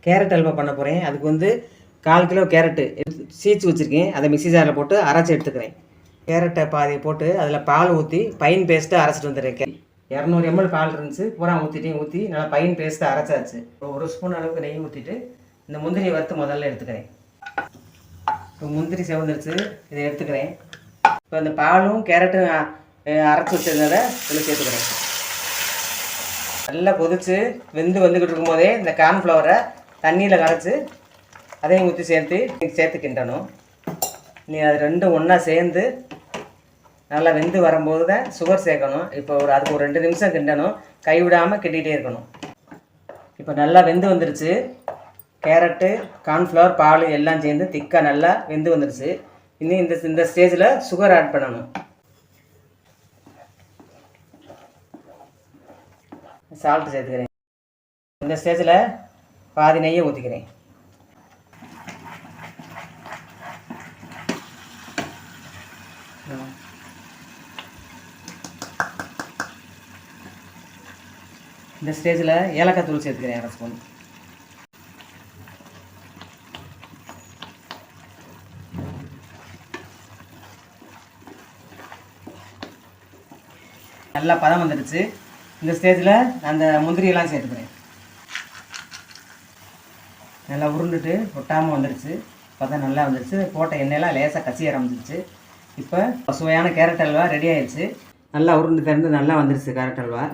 Carrot halwa பண்ண போகிறேன். அதுக்கு வந்து 1/4 கிலோ கேரட்டு சீச்சு வச்சுருக்கேன். அதை மிக்ஸி ஜாரில் போட்டு அரைச்சி எடுத்துக்கிறேன். கேரட்டை பாதியை போட்டு அதில் பால் ஊற்றி பைன் பேஸ்ட்டாக அரைச்சிட்டு வந்துடுறேன். 200 ml பால் இருந்துச்சு, பூரா ஊற்றி நல்லா பைன் பேஸ்ட்டாக அரைச்சாச்சு. ஒரு ஸ்பூன் அளவுக்கு நெய் ஊற்றிட்டு இந்த முந்திரியை வறுத்து முதல்ல எடுத்துக்கிறேன். இப்போ முந்திரி செவந்துருச்சு, இதை எடுத்துக்கிறேன். இப்போ இந்த பாலும் கேரட்டும் அரைச்சி வச்சுருந்ததை இதில் சேர்த்துக்கிறேன். நல்லா கொதித்து வந்துக்கிட்டு இருக்கும்போதே இந்த கார்ன்ஃப்ளவரை தண்ணியில் கரைச்சி அதையும் ஊற்றி சேர்த்து கிண்டணும். நீ அது ரெண்டும் ஒன்றா சேர்ந்து நல்லா வெந்து வரும்போது தான் சுகர் சேர்க்கணும். இப்போ அதுக்கு ஒரு 2 நிமிஷம் கிண்டணும், கைவிடாமல் கிண்டிகிட்டே இருக்கணும். இப்போ நல்லா வெந்து வந்துருச்சு. கேரட்டு, கார்ன்ஃப்ளவர், பால் எல்லாம் சேர்ந்து திக்காக நல்லா வெந்து வந்துருச்சு. இன்னும் இந்த ஸ்டேஜில் சுகர் ஆட் பண்ணணும். சால்ட்டு சேர்த்துக்கிறேன். இந்த ஸ்டேஜில் பாதி நெய்யை ஊற்றிக்கிறேன். இந்த ஸ்டேஜில் ஏலக்காய் தூள் சேர்த்துக்கிறேன் 1/2 ஸ்பூன். நல்லா பதம் வந்துடுச்சு. இந்த ஸ்டேஜில் அந்த முந்திரியெல்லாம் சேர்த்துக்கிறேன். நல்லா உருண்டுட்டு ஒட்டாமல் வந்துடுச்சு. பதம் நல்லா வந்துடுச்சு. போட்ட எண்ணெயெல்லாம் லேசாக கசிய ஆரம்பிச்சிருச்சு. இப்போ சுவையான கேரட் அல்வா ரெடி ஆயிடுச்சு. நல்லா உருண்டு திறந்து நல்லா வந்துடுச்சு கேரட் அல்வா.